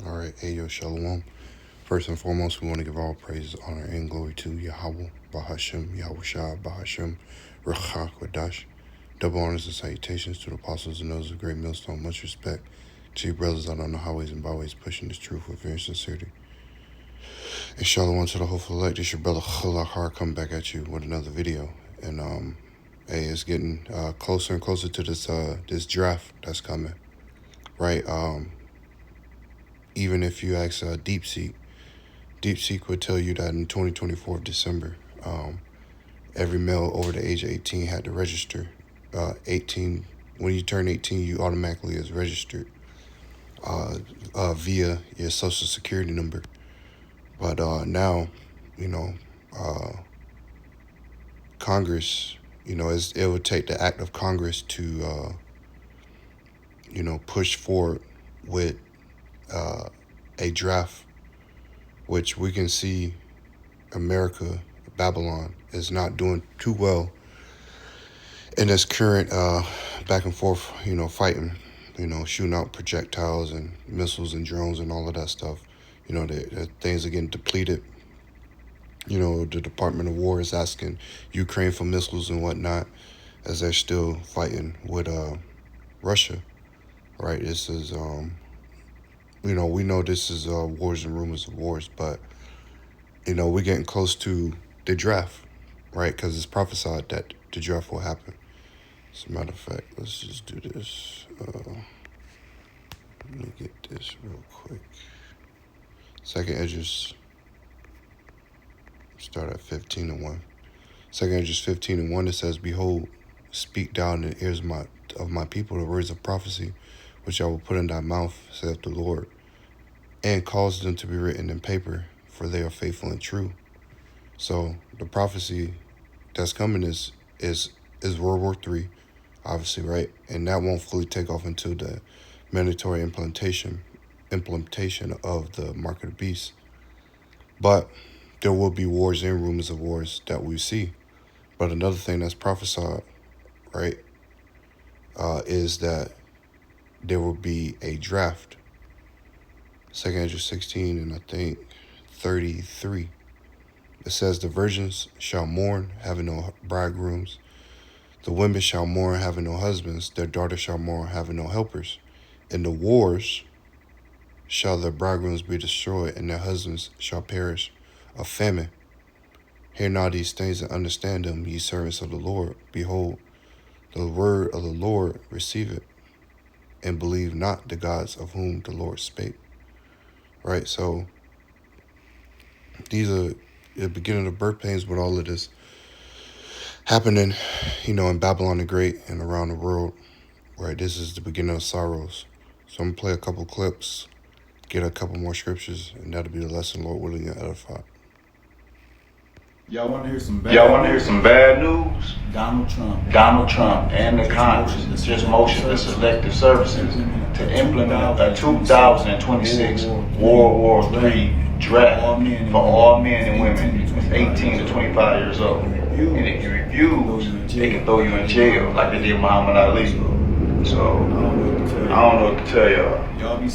All right, Ayo Shalom. First and foremost, we want to give all praise, honor, and glory to Yahweh, Bahashem, Yahushua, Bahashem, Ruach Kodash. Double honors and salutations to the apostles and those of great millstone. Much respect to you brothers out on the highways and byways pushing this truth with fear and sincerity. And Shalom to the hopeful elect. It's your brother Chalak Har coming back at you with another video. And hey, it's getting closer and closer to this draft that's coming, right? Even if you ask DeepSeek would tell you that in 2024 December, every male over the age of 18 had to register. 18, when you turn 18, you automatically is registered via your social security number. But now, Congress, it would take the act of Congress to, push forward with a draft, which we can see America, Babylon, is not doing too well in this current back and forth, fighting, shooting out projectiles and missiles and drones and all of that stuff. The things are getting depleted. The Department of War is asking Ukraine for missiles and whatnot as they're still fighting with Russia, right? This is, we know this is wars and rumors of wars, but, we're getting close to the draft, right? Because it's prophesied that the draft will happen. As a matter of fact, let's just do this. Let me get this real quick. Second Edges start at 15:1. Second Edges 15:1. It says, "Behold, speak down in the ears of my people the words of prophecy, which I will put in thy mouth, saith the Lord, and cause them to be written in paper, for they are faithful and true." So the prophecy that's coming is World War III, obviously, right? And that won't fully take off until the mandatory implementation of the mark of the beast. But there will be wars and rumors of wars that we see. But another thing that's prophesied, right, is that there will be a draft. 2 Edges 16 and I think 33. It says, "The virgins shall mourn, having no bridegrooms. The women shall mourn, having no husbands. Their daughters shall mourn, having no helpers. In the wars shall their bridegrooms be destroyed, and their husbands shall perish of famine. Hear now these things and understand them, ye servants of the Lord. Behold, the word of the Lord receive it, and believe not the gods of whom the Lord spake." Right? So these are the beginning of birth pains with all of this happening, in Babylon the Great and around the world. Right? This is the beginning of sorrows. So I'm going to play a couple clips, get a couple more scriptures, and that'll be the lesson, Lord willing, and edify. Y'all want to hear some bad news? Donald Trump and the Congress just motioned the selective services to implement a 2026 World War III draft for all men and women 18 to 25 years old. And if you refuse, they can throw you in jail like they did Muhammad Ali. So, I don't know what to tell y'all. Y'all be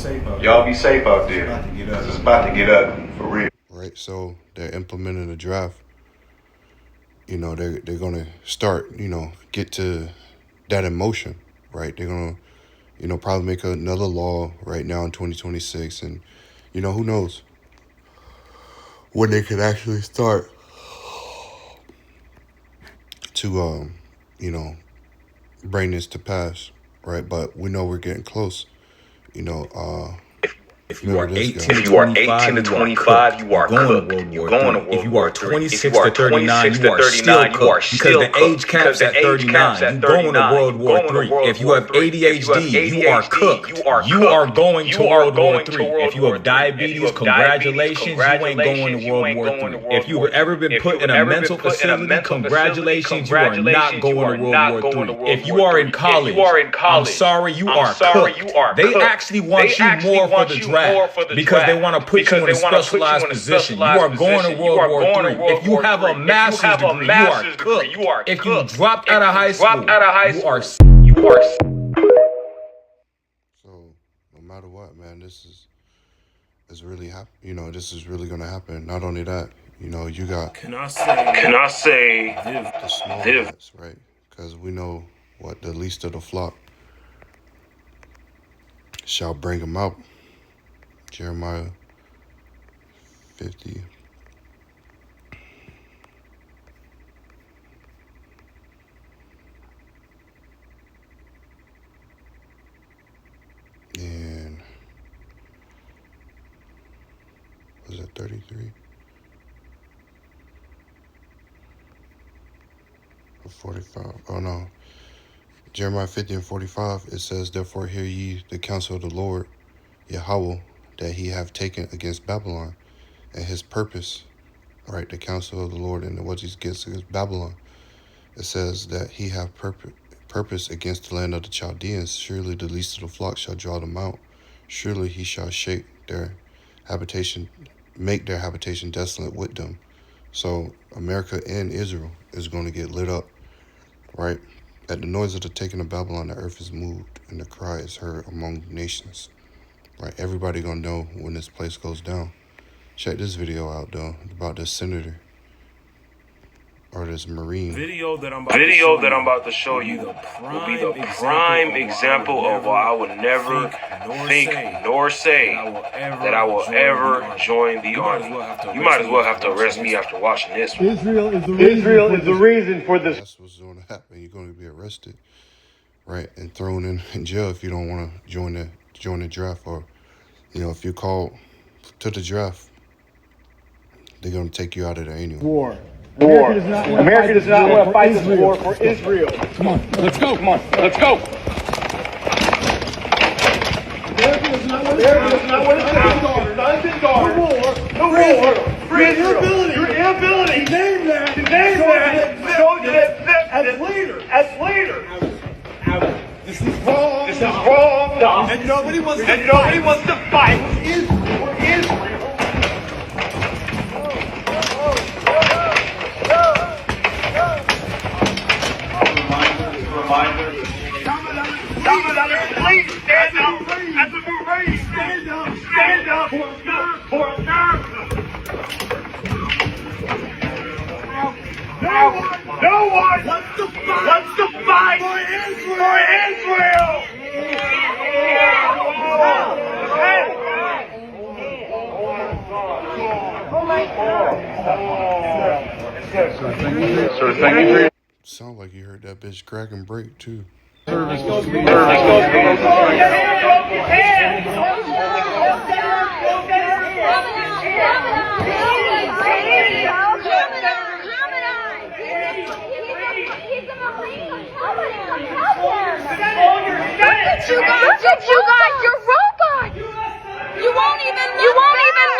safe out there, because it's about to get ugly, for real. Right, so they're implementing the draft. They're going to start, get to that emotion, right? They're going to, probably make another law right now in 2026. And, who knows when they could actually start to, bring this to pass, right? But we know we're getting close, If you are 18 to 25, you are cooked. You're going to World War III. If you are 26 to 39, you are still cooked. Because the age cap's at 39. You're going to World War III. If you have ADHD, you are cooked. You are going to World War III. If you have diabetes, congratulations, you ain't going to World War III. If you've ever been put in a mental facility, congratulations, you are not going to World War III. If you are in college, I'm sorry, you are cooked. They actually want you more for the draft. Because they want to put you in a specialized position. You are going to World War III. If you have a master's degree, you are cooked. If you dropped out of high school, you are. So no matter what, man, this is is really this is really gonna happen. Not only that, you got Can I say the small hats, right? Because we know what the least of the flock shall bring them out. Jeremiah 50. And was it 33? Or 45? Oh no. Jeremiah 50 and 45, it says, "Therefore hear ye the counsel of the Lord, Yahweh, that he have taken against Babylon, and his purpose," right? The counsel of the Lord and what he gets against Babylon. It says that he have purpose against the land of the Chaldeans. Surely the least of the flock shall draw them out. Surely he shall shake their habitation, make their habitation desolate with them. So America and Israel is going to get lit up, right? At the noise of the taking of Babylon, the earth is moved, and the cry is heard among nations. Right? Everybody gonna know when this place goes down. Check this video out though about this senator or this marine. Video that I'm about to show you will be the prime example of why I would never think nor say that I will ever join the army. You might as well have to arrest me after watching this one. Israel is the reason for this. That's what's going to happen. You're going to be arrested, right, and thrown in jail if you don't want to join the draft, or if you're called to the draft, they're going to take you out of there anyway. War. America does not want to fight this war for Israel. Come on, let's go. Come on, let's go. America does not want to sons and daughters. No war. For Israel. Your inability to name that as leader. This is wrong. And nobody wants to fight for Israel. Please stand up as a Marine. Stand up for America. No one wants to fight for Israel. Sir, thank you for your Sound like you heard that bitch crack and break too. service. Look at you guys, you're robots. You won't even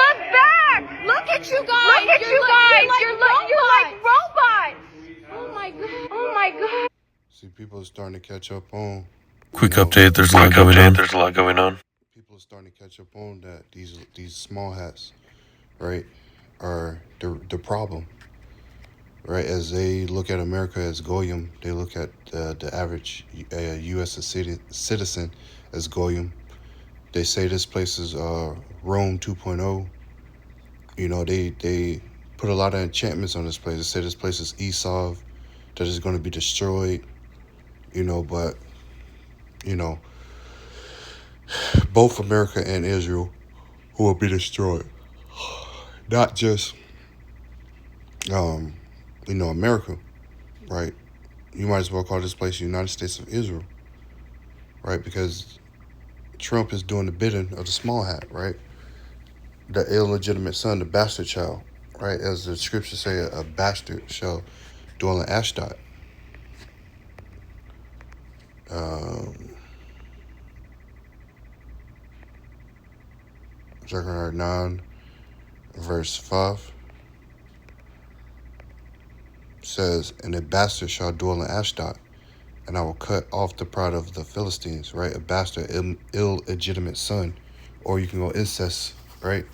look back. Look at you guys. You're like robots. Oh my god. See, people are starting to catch up on. Quick update, there's a lot going on. People are starting to catch up on that these small hats, right, are the problem. Right, as they look at America as Goyim, they look at the average U.S. citizen as Goyim. They say this place is Rome 2.0. They put a lot of enchantments on this place. They say this place is Esau, that is going to be destroyed. But both America and Israel will be destroyed. Not just America, right? You might as well call this place the United States of Israel, right? Because Trump is doing the bidding of the small hat, right? The illegitimate son, the bastard child, right? As the scriptures say, a bastard shall dwell in Ashdod. Zechariah 9, verse 5. Says, "And a bastard shall dwell in Ashdod, and I will cut off the pride of the Philistines," right? A bastard, illegitimate son, or you can go incest, right?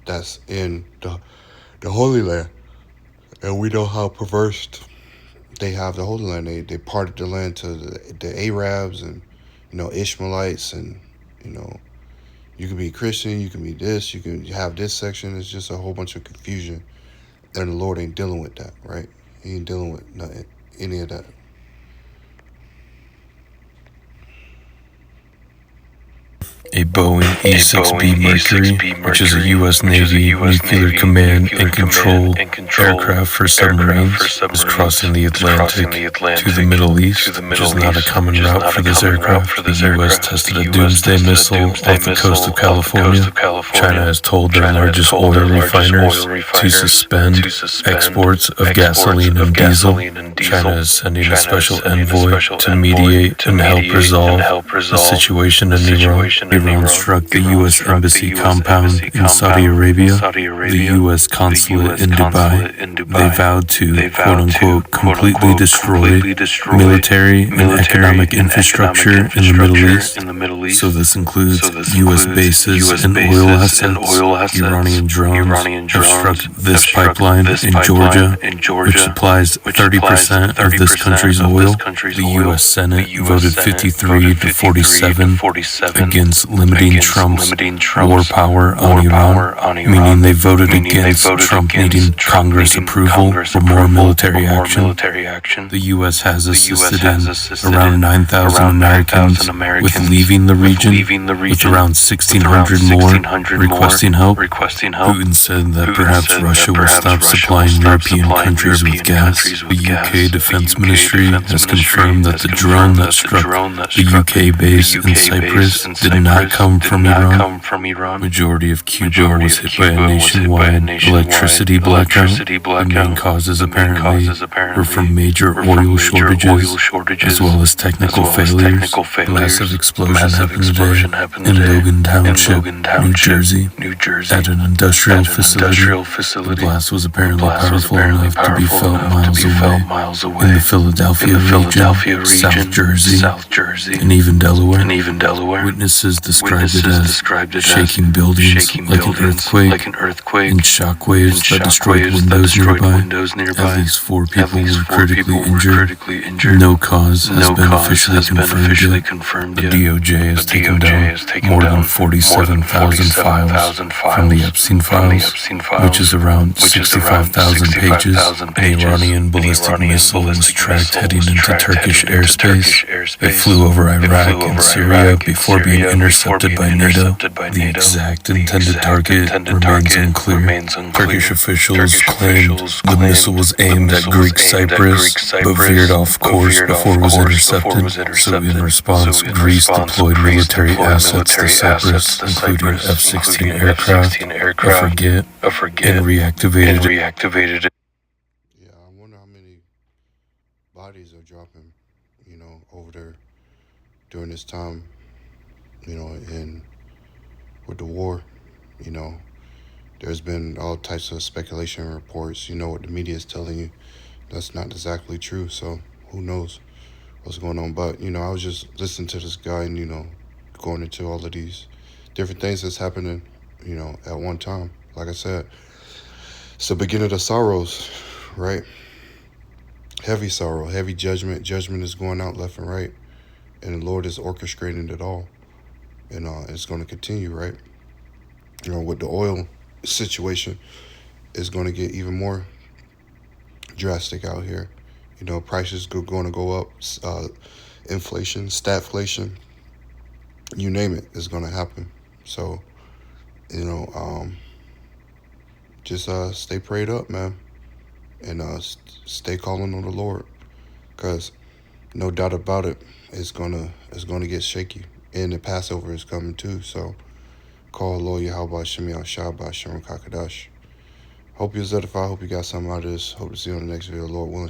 That's in the Holy Land, and we know how perverse they have the Holy Land. They parted the land to the Arabs and Ishmaelites and You can be Christian, you can be this, you can have this section. It's just a whole bunch of confusion. And the Lord ain't dealing with that, right? He ain't dealing with nothing, any of that. A Boeing E-6B Mercury, which is a U.S. Navy nuclear command and control aircraft for submarines, is crossing the Atlantic to the Middle East, which is not a common route for this aircraft. The U.S. tested a doomsday missile off the coast of California. China has told their largest oil refiners to suspend exports of gasoline and diesel. China is sending a special envoy to mediate and help resolve the situation in Iran. Iran struck the U.S. Embassy compound in Saudi Arabia, the U.S. consulate in Dubai. They vowed to, quote-unquote, completely destroy military and economic infrastructure in the Middle East. So this includes U.S. bases and oil assets. Iranian drones have struck this pipeline in Georgia, which supplies 30% of this country's oil. The U.S. Senate voted 53 to 47 against limiting Trump's war power on Iran, meaning they voted against Trump needing Congress approval for more military action. The U.S. has assisted in around 9,000 Americans with leaving the region, with around 1,600 more requesting help. Putin said that perhaps Russia will stop supplying European countries with gas. The UK Defense Ministry has confirmed that the drone that struck the UK base in Cyprus did not come from Iran. Majority of Cuba was hit by a nationwide electricity blackout. The main causes apparently were from major oil shortages as well as technical failures. A massive explosion happened today in Logan Township, New Jersey, at an industrial facility. The blast was apparently powerful enough to be felt miles away in the Philadelphia region, South Jersey, and even Delaware. Witnesses described it as shaking buildings like an earthquake and shockwaves that destroyed windows nearby. At least 4 people were critically injured. No cause has been officially confirmed yet. The DOJ has taken down more than 47,000 files from the Epstein files, which is around 65,000 pages. An Iranian ballistic missile was tracked heading into Turkish airspace. It flew over Iraq and Syria before being intercepted by NATO. The exact intended target remains unclear. Turkish officials claimed the missile was aimed at Greek Cyprus, but veered off course before it was intercepted. So in response, Greece deployed military assets to Cyprus, including F-16 aircraft, a frigate, and reactivated it. Yeah, I wonder how many bodies are dropping, over there during this time, and with the war, there's been all types of speculation reports. What the media is telling you, that's not exactly true. So who knows what's going on? But, I was just listening to this guy and, going into all of these different things that's happening, at one time. Like I said, it's the beginning of sorrows, right? Heavy sorrow, heavy judgment. Judgment is going out left and right. And the Lord is orchestrating it all. And it's going to continue, right? With the oil situation, it's going to get even more drastic out here. Prices are going to go up. Inflation, stagflation, you name it, is going to happen. So, just stay prayed up, man. And stay calling on the Lord. Because no doubt about it, it's gonna get shaky. And the Passover is coming too. So call Lord Yahweh Shem Yahshua Shem Kakadash. Hope you're edified. Hope you got something out of this. Hope to see you on the next video. Lord willing.